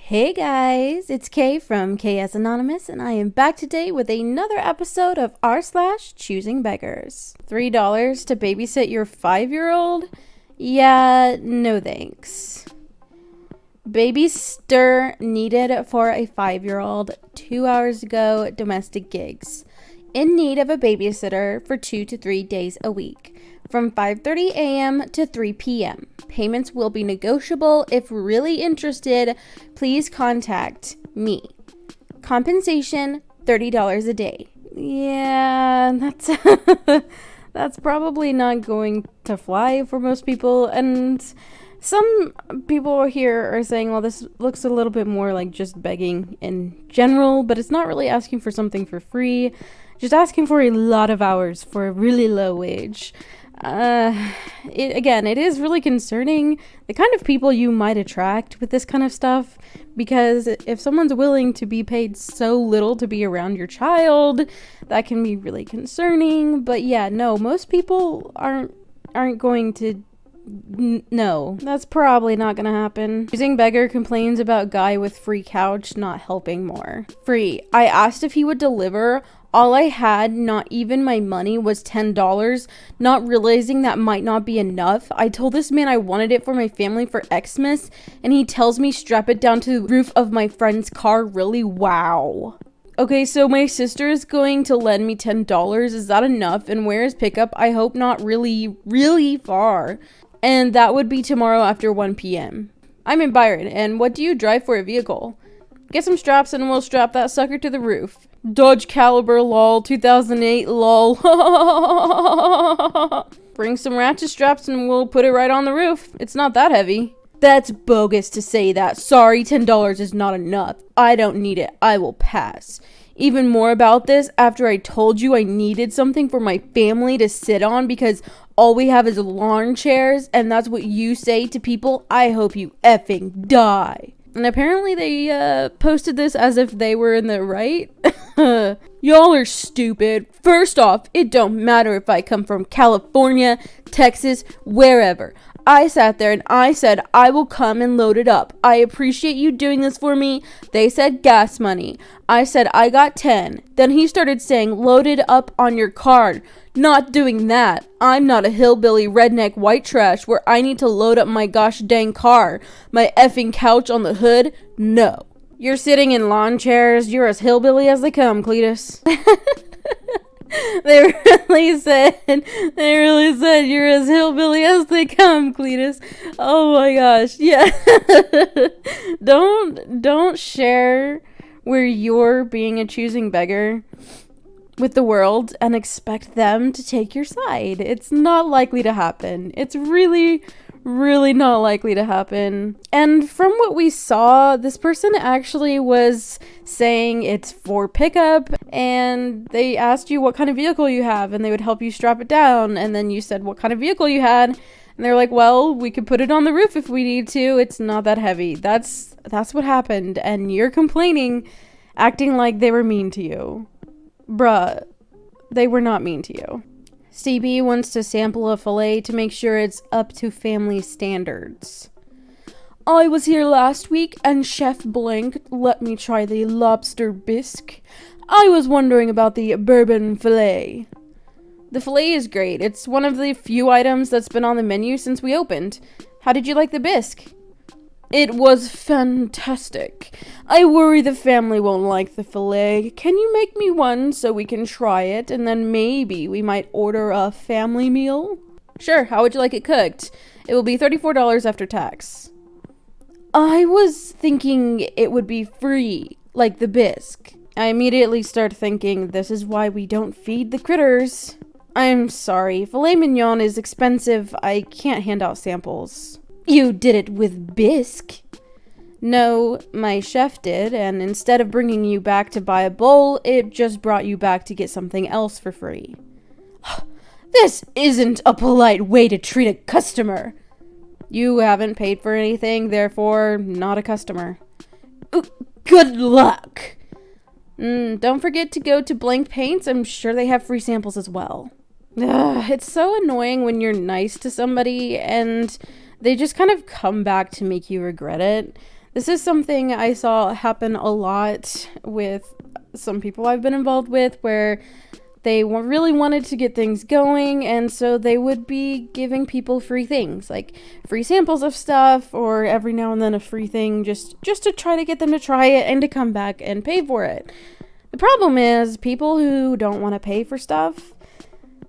Hey guys, it's Kay from KS Anonymous, and I am back today with another episode of r/ChoosingBeggars. $3 to babysit your 5-year-old? Yeah, no thanks. Babysitter needed for a 5-year-old 2 hours ago, domestic gigs. In need of a babysitter for 2 to 3 days a week, from 5:30 a.m. to 3 p.m. Payments will be negotiable. If really interested, please contact me. Compensation, $30 a day. Yeah, that's probably not going to fly for most people. And some people here are saying, well, this looks a little bit more like just begging in general, but it's not really asking for something for free. Just asking for a lot of hours for a really low wage. It is really concerning the kind of people you might attract with this kind of stuff, because if someone's willing to be paid so little to be around your child, that can be really concerning. But yeah, no, most people aren't going to. No, that's probably not gonna happen. ChoosingBeggar complains about guy with free couch not helping more. Free. I asked if he would deliver. All I had, not even my money, was $10, not realizing that might not be enough. I told this man I wanted it for my family for Xmas, and he tells me strap it down to the roof of my friend's car. Really? Wow. Okay, so my sister is going to lend me $10. Is that enough? And where is pickup? I hope not really, really far. And that would be tomorrow after 1 p.m. I'm in Byron, and what do you drive for a vehicle? Get some straps and we'll strap that sucker to the roof. Dodge Caliber, lol. 2008, lol. Bring some ratchet straps and we'll put it right on the roof. It's not that heavy. That's bogus to say that. Sorry, $10 is not enough. I don't need it. I will pass. Even more about this, after I told you I needed something for my family to sit on because all we have is lawn chairs, and that's what you say to people, I hope you effing die. And apparently they posted this as if they were in the right. Y'all are stupid. First off, it don't matter if I come from California, Texas, wherever. I sat there and I said, I will come and load it up. I appreciate you doing this for me. They said gas money. I said, I got 10. Then he started saying, load it up on your card. Not doing that. I'm not a hillbilly redneck white trash where I need to load up my gosh dang car. My effing couch on the hood? No. You're sitting in lawn chairs. You're as hillbilly as they come, Cletus. They really said you're as hillbilly as they come, Cletus. Oh my gosh. Yeah. Don't share where you're being a choosing beggar with the world and expect them to take your side. It's not likely to happen. It's really not likely to happen. And from what we saw, this person actually was saying it's for pickup, and they asked you what kind of vehicle you have and they would help you strap it down, and then you said what kind of vehicle you had, and they're like, well, we could put it on the roof if we need to. It's not that heavy. That's what happened, and you're complaining, acting like they were mean to you. Bruh, they were not mean to you. CB wants to sample a fillet to make sure it's up to family standards. I was here last week and Chef Blank let me try the lobster bisque. I was wondering about the bourbon fillet. The fillet is great. It's one of the few items that's been on the menu since we opened. How did you like the bisque? It was fantastic. I worry the family won't like the fillet. Can you make me one so we can try it, and then maybe we might order a family meal? Sure, how would you like it cooked? It will be $34 after tax. I was thinking it would be free, like the bisque. I immediately start thinking this is why we don't feed the critters. I'm sorry, filet mignon is expensive. I can't hand out samples. You did it with bisque. No, my chef did, and instead of bringing you back to buy a bowl, it just brought you back to get something else for free. This isn't a polite way to treat a customer. You haven't paid for anything, therefore not a customer. Good luck. Don't forget to go to Blank Paints. I'm sure they have free samples as well. It's so annoying when you're nice to somebody and they just kind of come back to make you regret it. This is something I saw happen a lot with some people I've been involved with, where they really wanted to get things going, and so they would be giving people free things, like free samples of stuff, or every now and then a free thing, just to try to get them to try it and to come back and pay for it. The problem is, people who don't want to pay for stuff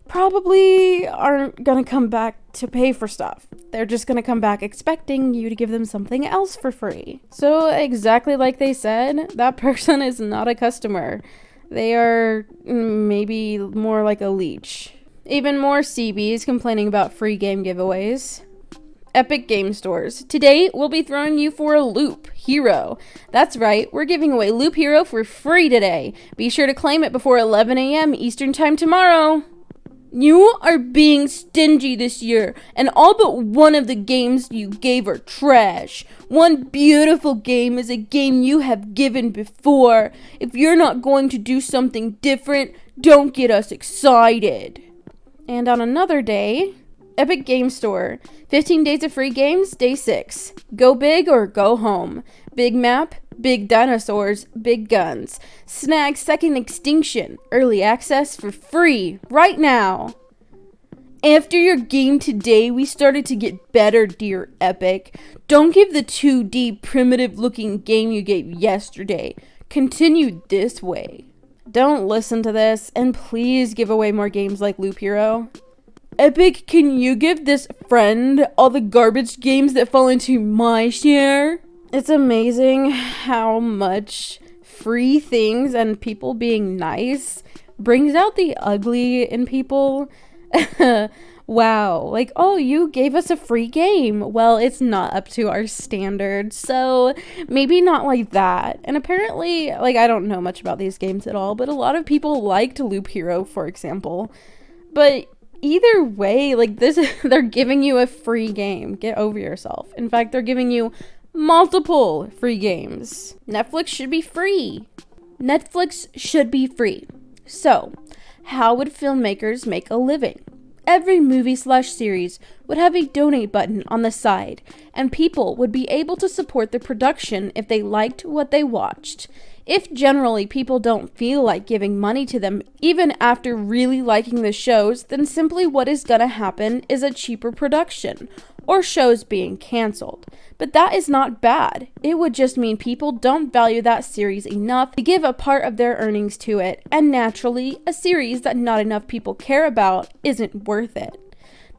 probably aren't gonna come back to pay for stuff. They're just gonna come back expecting you to give them something else for free. So exactly like they said, that person is not a customer. They are maybe more like a leech. Even more CBs complaining about free game giveaways. Epic Game Stores. Today, we'll be throwing you for a Loop Hero. That's right, we're giving away Loop Hero for free today. Be sure to claim it before 11 a.m. Eastern Time tomorrow. You are being stingy this year, and all but one of the games you gave are trash. One beautiful game is a game you have given before. If you're not going to do something different, don't get us excited. And on another day, Epic Game Store. 15 days of free games, day 6. Go big or go home. Big map, big dinosaurs, big guns. Snag Second Extinction. Early access for free right now. After your game today, we started to get better, dear Epic. Don't give the 2D primitive looking game you gave yesterday. Continue this way. Don't listen to this, and please give away more games like Loop Hero. Epic, can you give this friend all the garbage games that fall into my share? It's amazing how much free things and people being nice brings out the ugly in people. Wow, like, oh, you gave us a free game. Well, it's not up to our standards, so maybe not like that. And apparently, like, I don't know much about these games at all, but a lot of people liked Loop Hero, for example. But either way, like, this, they're giving you a free game. Get over yourself. In fact, they're giving you multiple free games. Netflix should be free. Netflix should be free. So, how would filmmakers make a living? Every movie/series would have a donate button on the side, and people would be able to support the production if they liked what they watched. If generally people don't feel like giving money to them even after really liking the shows, then simply what is gonna happen is a cheaper production, or shows being canceled. But that is not bad. It would just mean people don't value that series enough to give a part of their earnings to it, and naturally, a series that not enough people care about isn't worth it.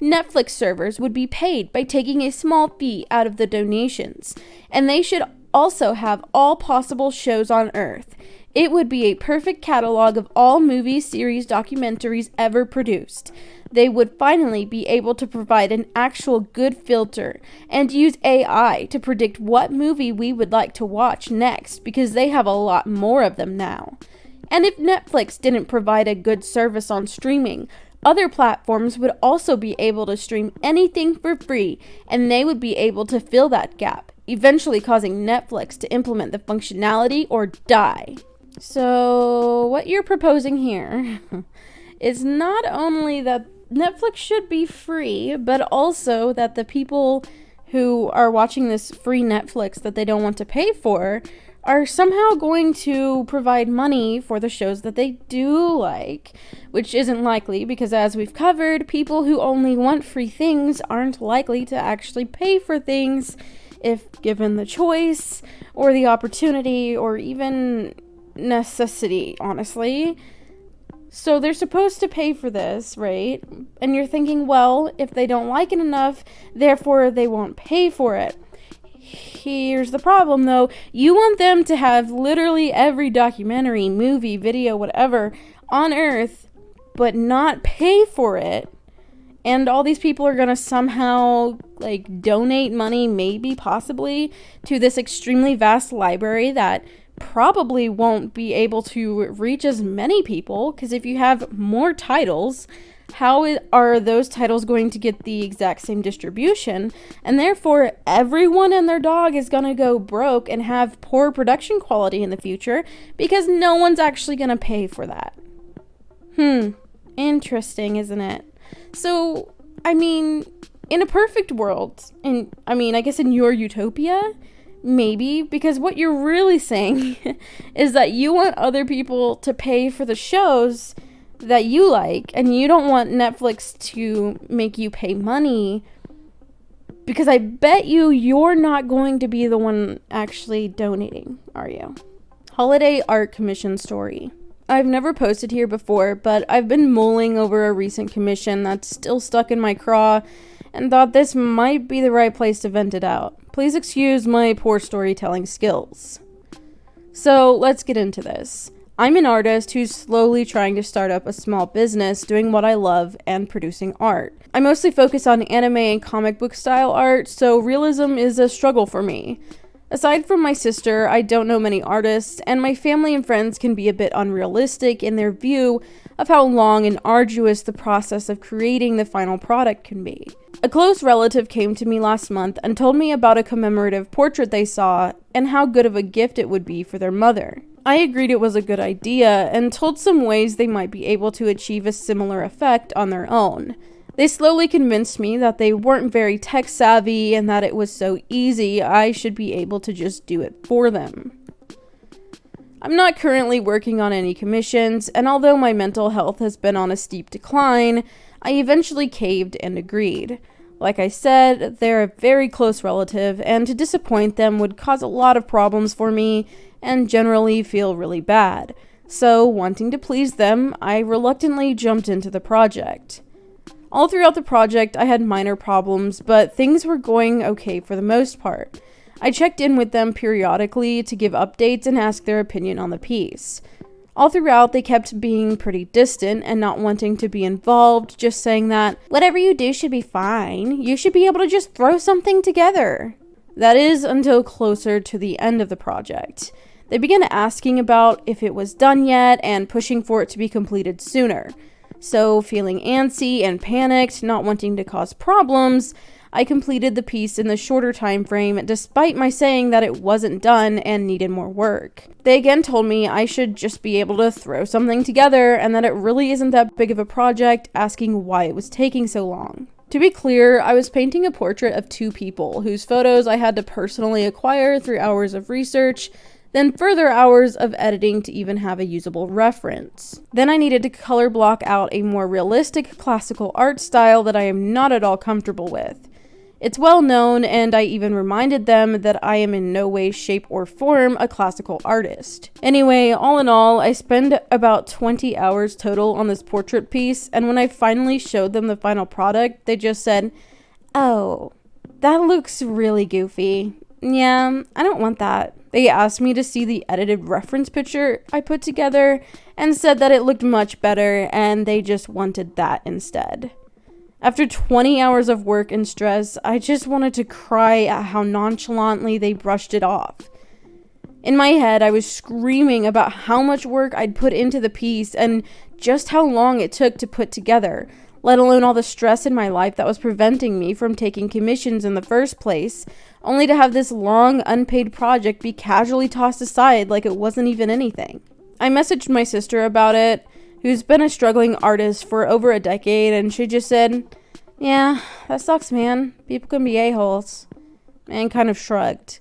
Netflix servers would be paid by taking a small fee out of the donations, and they should also have all possible shows on Earth. It would be a perfect catalog of all movies, series, documentaries ever produced. They would finally be able to provide an actual good filter and use AI to predict what movie we would like to watch next, because they have a lot more of them now. And if Netflix didn't provide a good service on streaming, other platforms would also be able to stream anything for free, and they would be able to fill that gap, eventually causing Netflix to implement the functionality or die. So, what you're proposing here is not only that Netflix should be free, but also that the people who are watching this free Netflix that they don't want to pay for are somehow going to provide money for the shows that they do like, which isn't likely because, as we've covered, people who only want free things aren't likely to actually pay for things if given the choice or the opportunity or even necessity, honestly. So they're supposed to pay for this, right? And you're thinking, well, if they don't like it enough, therefore they won't pay for it. Here's the problem, though. You want them to have literally every documentary, movie, video, whatever on Earth, but not pay for it. And all these people are going to somehow, like, donate money, maybe, possibly, to this extremely vast library that probably won't be able to reach as many people, because if you have more titles, how are those titles going to get the exact same distribution? And therefore, everyone and their dog is going to go broke and have poor production quality in the future because no one's actually going to pay for that. Interesting, isn't it? So, I mean, in a perfect world, I guess in your utopia, Maybe, because what you're really saying is that you want other people to pay for the shows that you like, and you don't want Netflix to make you pay money, because I bet you're not going to be the one actually donating, are you? Holiday art commission story. I've never posted here before, but I've been mulling over a recent commission that's still stuck in my craw and thought this might be the right place to vent it out. Please excuse my poor storytelling skills. So let's get into this. I'm an artist who's slowly trying to start up a small business doing what I love and producing art. I mostly focus on anime and comic book style art, so realism is a struggle for me. Aside from my sister, I don't know many artists, and my family and friends can be a bit unrealistic in their view of how long and arduous the process of creating the final product can be. A close relative came to me last month and told me about a commemorative portrait they saw and how good of a gift it would be for their mother. I agreed it was a good idea and told some ways they might be able to achieve a similar effect on their own. They slowly convinced me that they weren't very tech savvy and that it was so easy I should be able to just do it for them. I'm not currently working on any commissions, and although my mental health has been on a steep decline, I eventually caved and agreed. Like I said, they're a very close relative, and to disappoint them would cause a lot of problems for me and generally feel really bad. So, wanting to please them, I reluctantly jumped into the project. All throughout the project, I had minor problems, but things were going okay for the most part. I checked in with them periodically to give updates and ask their opinion on the piece. All throughout, they kept being pretty distant and not wanting to be involved, just saying that, whatever you do should be fine. You should be able to just throw something together. That is until closer to the end of the project. They began asking about if it was done yet and pushing for it to be completed sooner. So, feeling antsy and panicked, not wanting to cause problems, I completed the piece in the shorter time frame despite my saying that it wasn't done and needed more work. They again told me I should just be able to throw something together and that it really isn't that big of a project, asking why it was taking so long. To be clear, I was painting a portrait of two people whose photos I had to personally acquire through hours of research, then further hours of editing to even have a usable reference. Then I needed to color block out a more realistic classical art style that I am not at all comfortable with. It's well known, and I even reminded them that I am in no way, shape, or form a classical artist. Anyway, all in all, I spent about 20 hours total on this portrait piece, and when I finally showed them the final product, they just said, "Oh, that looks really goofy. Yeah, I don't want that." They asked me to see the edited reference picture I put together and said that it looked much better and they just wanted that instead. After 20 hours of work and stress, I just wanted to cry at how nonchalantly they brushed it off. In my head, I was screaming about how much work I'd put into the piece and just how long it took to put together, let alone all the stress in my life that was preventing me from taking commissions in the first place, only to have this long, unpaid project be casually tossed aside like it wasn't even anything. I messaged my sister about it, who's been a struggling artist for over a decade, and she just said, "Yeah, that sucks, man. People can be a-holes," and kind of shrugged.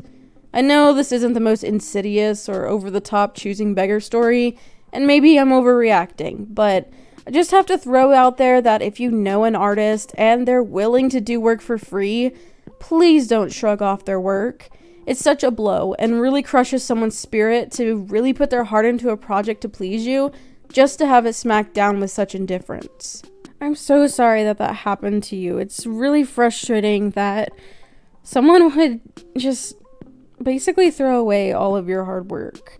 I know this isn't the most insidious or over-the-top choosing beggar story, and maybe I'm overreacting, but I just have to throw out there that if you know an artist and they're willing to do work for free, please don't shrug off their work. It's such a blow and really crushes someone's spirit to really put their heart into a project to please you, just to have it smacked down with such indifference. I'm so sorry that happened to you. It's really frustrating that someone would just basically throw away all of your hard work.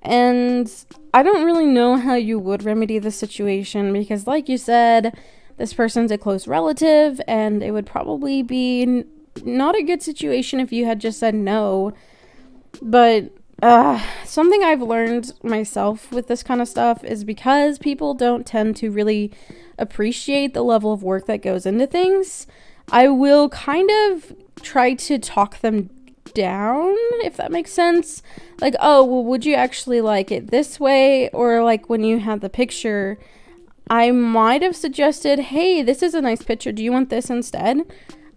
And I don't really know how you would remedy the situation because, like you said, this person's a close relative and it would probably be not a good situation if you had just said no. But something I've learned myself with this kind of stuff is because people don't tend to really appreciate the level of work that goes into things, I will kind of try to talk them down, if that makes sense. Like, oh, well, would you actually like it this way? Or like when you had the picture, I might have suggested, hey, this is a nice picture. Do you want this instead?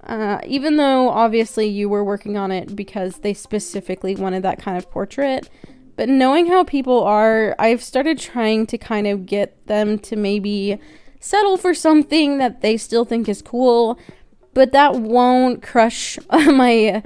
Even though obviously you were working on it because they specifically wanted that kind of portrait. But knowing how people are, I've started trying to kind of get them to maybe settle for something that they still think is cool, but that won't crush my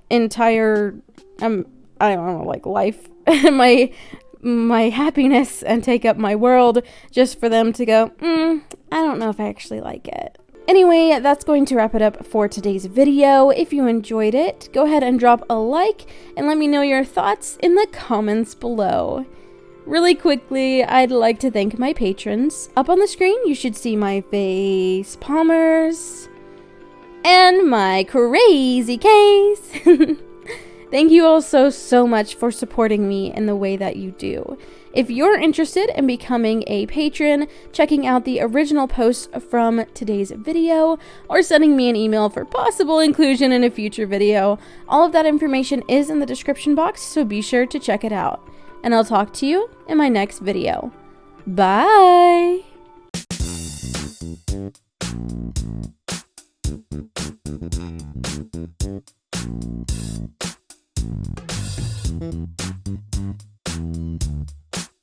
entire, I don't know, like life, my happiness and take up my world just for them to go, I don't know if I actually like it. Anyway, that's going to wrap it up for today's video. If you enjoyed it, go ahead and drop a like and let me know your thoughts in the comments below. Really quickly, I'd like to thank my patrons. Up on the screen, you should see my face palmers and my crazy case. Thank you all so much for supporting me in the way that you do. If you're interested in becoming a patron, checking out the original post from today's video, or sending me an email for possible inclusion in a future video, all of that information is in the description box, so be sure to check it out. And I'll talk to you in my next video. Bye!